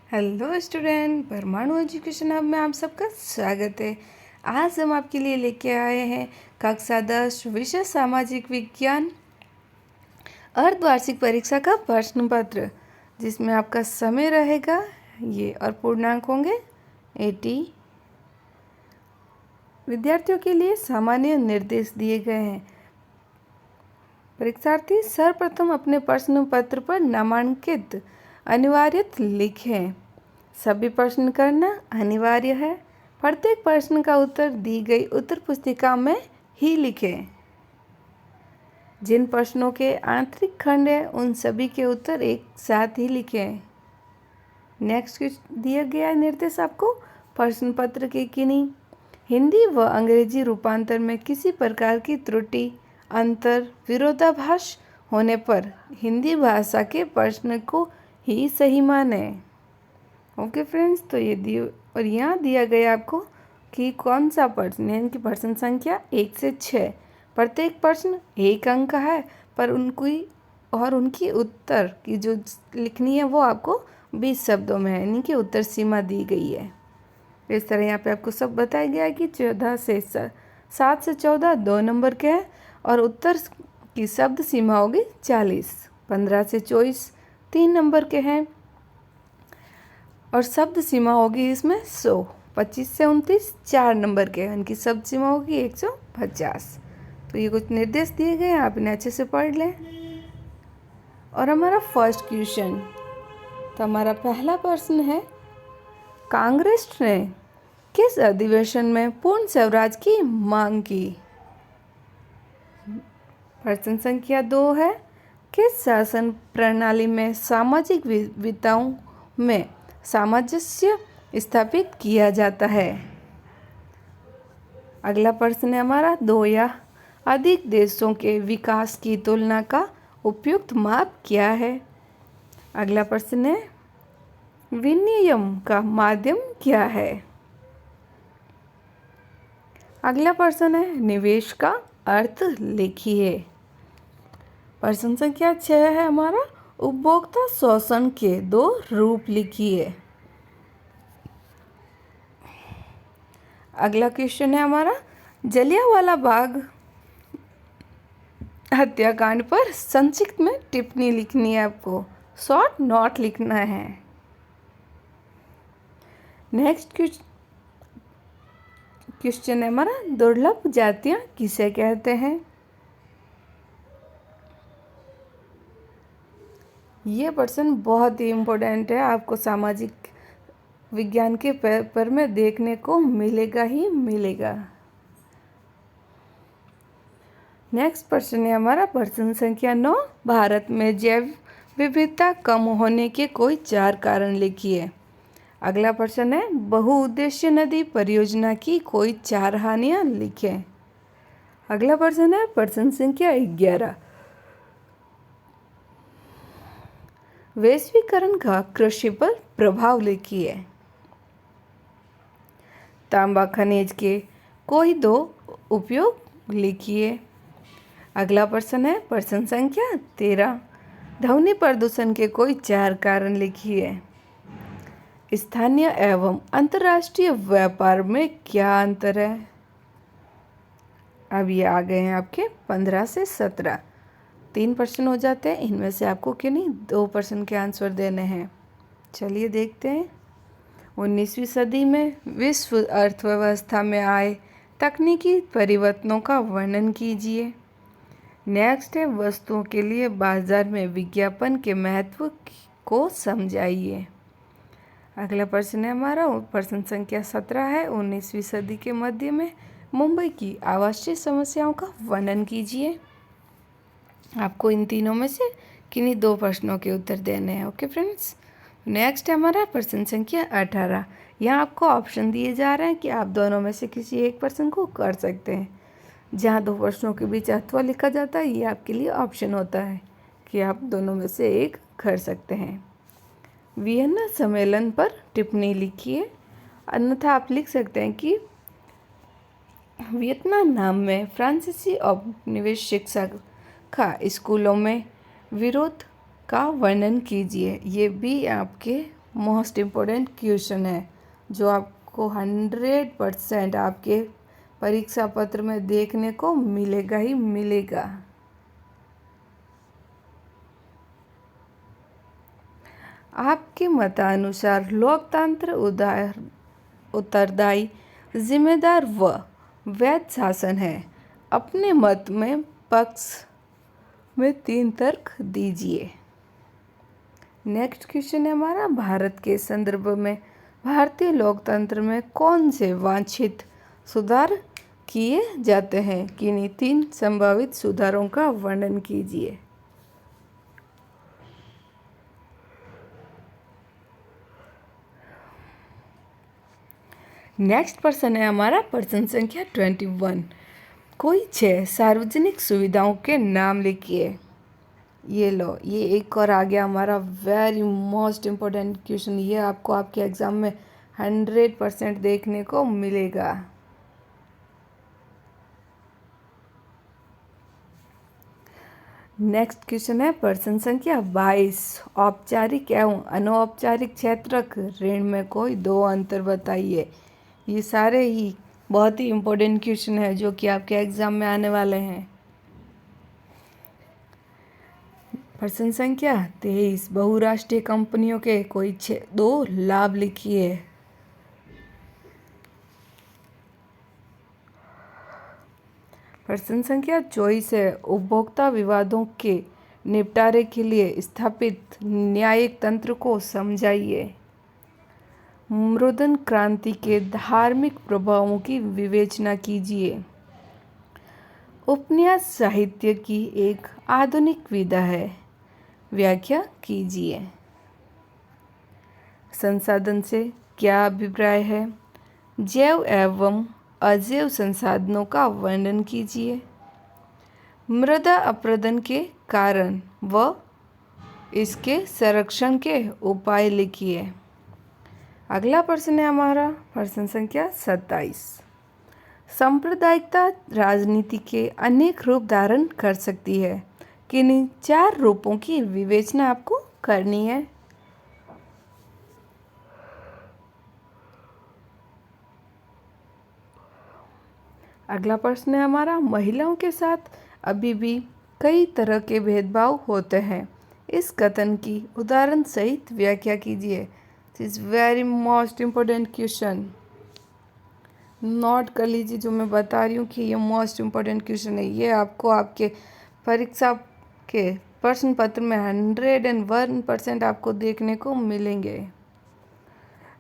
Hello student, परमाणु education hub में आप सबका स्वागत है। आज हम आपके लिए लेके आए हैं कक्षा 10 विषय सामाजिक विज्ञान अर्धवार्षिक परीक्षा का प्रश्न पत्र, जिसमें आपका समय रहेगा ये और पूर्णांक होंगे 80। विद्यार्थियों के लिए सामान्य निर्देश दिए गए हैं। परीक्षार्थी सर्वप्रथम अपने प्रश्न पत्र पर नामांकित अनिवार्यत लिखें। सभी प्रश्न करना अनिवार्य है। प्रत्येक प्रश्न का उत्तर दी गई उत्तर पुस्तिका में ही लिखें। जिन प्रश्नों के आंतरिक खंड है उन सभी के उत्तर एक साथ ही लिखें। नेक्स्ट दिया गया निर्देश आपको प्रश्न पत्र के किन्हीं हिंदी व अंग्रेजी रूपांतर में किसी प्रकार की त्रुटि, अंतर, विरोधाभास होने पर हिंदी भाषा के प्रश्न को ही सही माने। ओके फ्रेंड्स, तो ये और यहाँ दिया गया आपको कि कौन सा प्रश्न, यानी कि प्रश्न संख्या 1 से 6, प्रत्येक प्रश्न 1 अंक का है, पर उनकी उत्तर की जो लिखनी है वो आपको 20 शब्दों में है, यानी कि उत्तर सीमा दी गई है। इस तरह यहाँ पे आपको सब बताया गया है कि 7 से 14 2 नंबर के हैं और उत्तर की शब्द सीमा होगी 40। 15 से 24 3 नंबर के हैं और शब्द सीमा होगी इसमें 100। 25 से 29 4 नंबर के हैं, उनकी शब्द सीमा होगी 150। तो ये कुछ निर्देश दिए गए हैं, आप इन्हें अच्छे से पढ़ लें। और हमारा फर्स्ट क्वेश्चन, तो हमारा पहला प्रश्न है, कांग्रेस ने किस अधिवेशन में पूर्ण स्वराज की मांग की? प्रश्न संख्या 2 है, किस शासन प्रणाली में सामाजिक विविधताओं में सामंजस्य स्थापित किया जाता है? अगला प्रश्न है हमारा, 2 या अधिक देशों के विकास की तुलना का उपयुक्त माप क्या है? अगला प्रश्न है, विनिमय का माध्यम क्या है? अगला प्रश्न है, निवेश का अर्थ लिखिए। प्रश्न संख्या 6 है हमारा, उपभोक्ता शोषण के 2 रूप लिखिए। अगला क्वेश्चन है हमारा, जलियांवाला बाग हत्याकांड पर संक्षिप्त में टिप्पणी लिखनी है, आपको शॉर्ट नोट लिखना है। नेक्स्ट क्वेश्चन है हमारा, दुर्लभ जातियां किसे कहते हैं? ये प्रश्न बहुत ही इम्पोर्टेंट है, आपको सामाजिक विज्ञान के पेपर में देखने को मिलेगा ही मिलेगा। नेक्स्ट प्रश्न है हमारा प्रश्न संख्या 9, भारत में जैव विविधता कम होने के कोई 4 कारण लिखिए। अगला प्रश्न है, बहुउद्देशीय नदी परियोजना की कोई 4 हानियां लिखें। अगला प्रश्न है प्रश्न संख्या 11, वैश्वीकरण का कृषि पर प्रभाव लिखिए। तांबा खनिज के कोई 2 उपयोग लिखिए। अगला प्रश्न है प्रश्न संख्या 13, ध्वनि प्रदूषण के कोई 4 कारण लिखिए। स्थानीय एवं अंतर्राष्ट्रीय व्यापार में क्या अंतर है? अब ये आ गए हैं आपके 15 से 17, 3 प्रश्न हो जाते हैं, इनमें से आपको क्यों नहीं 2 प्रश्न के आंसर देने हैं। चलिए देखते हैं। 19वीं सदी में विश्व अर्थव्यवस्था में आए तकनीकी परिवर्तनों का वर्णन कीजिए। नेक्स्ट है, वस्तुओं के लिए बाजार में विज्ञापन के महत्व को समझाइए। अगला प्रश्न है हमारा प्रश्न संख्या 17 है, 19वीं सदी के मध्य में मुंबई की आवासीय समस्याओं का वर्णन कीजिए। आपको इन तीनों में से किन्हीं 2 प्रश्नों के उत्तर देने हैं। ओके फ्रेंड्स, नेक्स्ट है हमारा प्रश्न संख्या 18। यहाँ आपको ऑप्शन दिए जा रहे हैं कि आप दोनों में से किसी एक प्रश्न को कर सकते हैं। जहाँ 2 प्रश्नों के बीच अथवा लिखा जाता है, ये आपके लिए ऑप्शन होता है कि आप दोनों में से एक कर सकते हैं। वियना सम्मेलन पर टिप्पणी लिखिए, अन्यथा आप लिख सकते हैं कि वियतनाम में फ्रांसीसी औपनिवेश शिक्षा का स्कूलों में विरोध का वर्णन कीजिए। ये भी आपके मोस्ट इम्पोर्टेंट क्वेश्चन है जो आपको 100% आपके परीक्षा पत्र में देखने को मिलेगा ही मिलेगा। आपके मतानुसार लोकतंत्र उत्तरदायी, जिम्मेदार व वैध शासन है? अपने मत में पक्ष में 3 तर्क दीजिए। नेक्स्ट क्वेश्चन है हमारा, भारत के संदर्भ में भारतीय लोकतंत्र में कौन से वांछित सुधार किए जाते हैं? किन्हीं 3 संभावित सुधारों का वर्णन कीजिए। नेक्स्ट प्रश्न है हमारा प्रश्न संख्या 21। कोई 6 सार्वजनिक सुविधाओं के नाम लिखिए। ये लो, ये एक और आ गया हमारा वेरी मोस्ट इम्पोर्टेंट क्वेश्चन। ये आपको आपके एग्ज़ाम में 100% देखने को मिलेगा। नेक्स्ट क्वेश्चन है प्रश्न संख्या 22। औपचारिक एवं अनौपचारिक क्षेत्रक ऋण में कोई 2 अंतर बताइए। ये सारे ही बहुत ही इम्पोर्टेंट क्वेश्चन है जो कि आपके एग्जाम में आने वाले हैं। प्रश्न संख्या 23। बहुराष्ट्रीय कंपनियों के कोई 2 लाभ लिखिए। प्रश्न संख्या 24 है उपभोक्ता विवादों के निपटारे के लिए स्थापित न्यायिक तंत्र को समझाइए। मुद्रण क्रांति के धार्मिक प्रभावों की विवेचना कीजिए। उपन्यास साहित्य की एक आधुनिक विधा है, व्याख्या कीजिए। संसाधन से क्या अभिप्राय है? जैव एवं अजैव संसाधनों का वर्णन कीजिए। मृदा अपरदन के कारण व इसके संरक्षण के उपाय लिखिए। अगला प्रश्न है हमारा प्रश्न संख्या 27। सांप्रदायिकता राजनीति के अनेक रूप धारण कर सकती है। किन्हीं 4 रूपों की विवेचना आपको करनी है। अगला प्रश्न है हमारा, महिलाओं के साथ अभी भी कई तरह के भेदभाव होते हैं। इस कथन की उदाहरण सहित व्याख्या कीजिए। This very most important question, note कर लीजिए जो मैं बता रही हूँ कि ये मोस्ट इम्पोर्टेंट क्वेश्चन है। ये आपको आपके परीक्षा के प्रश्न पत्र में 101% आपको देखने को मिलेंगे।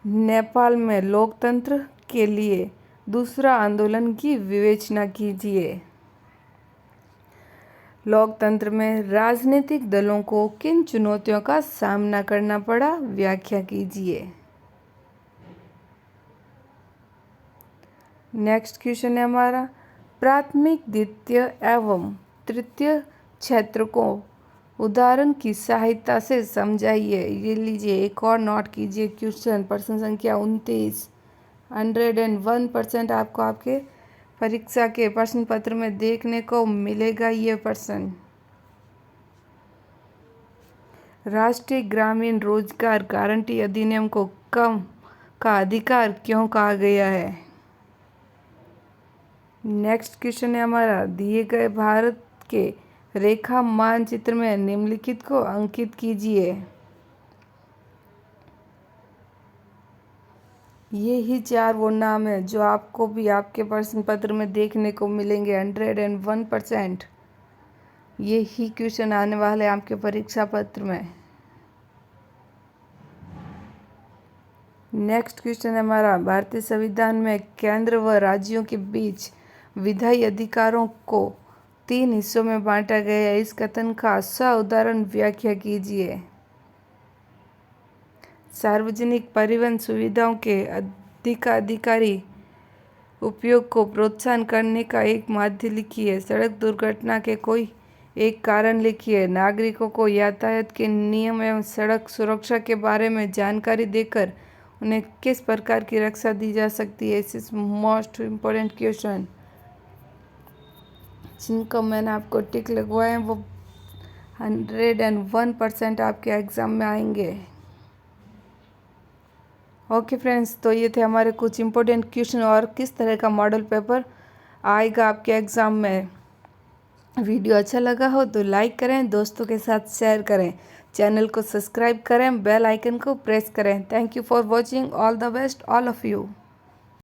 नेपाल में लोकतंत्र के लिए दूसरा आंदोलन की विवेचना कीजिए। लोकतंत्र में राजनीतिक दलों को किन चुनौतियों का सामना करना पड़ा, व्याख्या कीजिए। नेक्स्ट क्वेश्चन है हमारा, प्राथमिक, द्वितीय एवं तृतीय क्षेत्र को उदाहरण की सहायता से समझाइए। ये लीजिए, एक और नोट कीजिए क्वेश्चन प्रश्न संख्या 29। 101% आपको आपके परीक्षा के प्रश्न पत्र में देखने को मिलेगा ये प्रश्न। राष्ट्रीय ग्रामीण रोजगार गारंटी अधिनियम को कम का अधिकार क्यों कहा गया है? नेक्स्ट क्वेश्चन है हमारा, दिए गए भारत के रेखा मानचित्र में निम्नलिखित को अंकित कीजिए। ये ही 4 वो नाम है जो आपको भी आपके प्रश्न पत्र में देखने को मिलेंगे 101%। ये ही क्वेश्चन आने वाले हैं आपके परीक्षा पत्र में। नेक्स्ट क्वेश्चन है हमारा, भारतीय संविधान में केंद्र व राज्यों के बीच विधायी अधिकारों को 3 हिस्सों में बांटा गया है। इस कथन का उदाहरण व्याख्या कीजिए। सार्वजनिक परिवहन सुविधाओं के अधिकारी उपयोग को प्रोत्साहन करने का एक माध्यम लिखिए। सड़क दुर्घटना के कोई एक कारण लिखिए। नागरिकों को यातायात के नियम एवं सड़क सुरक्षा के बारे में जानकारी देकर उन्हें किस प्रकार की रक्षा दी जा सकती है। इस मोस्ट इम्पोर्टेंट क्वेश्चन जिनको मैंने आपको टिक लगवाए हैं वो 101% आपके एग्ज़ाम में आएंगे। ओके फ्रेंड्स, तो ये थे हमारे कुछ इम्पोर्टेंट क्वेश्चन और किस तरह का मॉडल पेपर आएगा आपके एग्ज़ाम में। वीडियो अच्छा लगा हो तो लाइक करें, दोस्तों के साथ शेयर करें, चैनल को सब्सक्राइब करें, बेल आइकन को प्रेस करें। Thank you for watching. All the best all of you.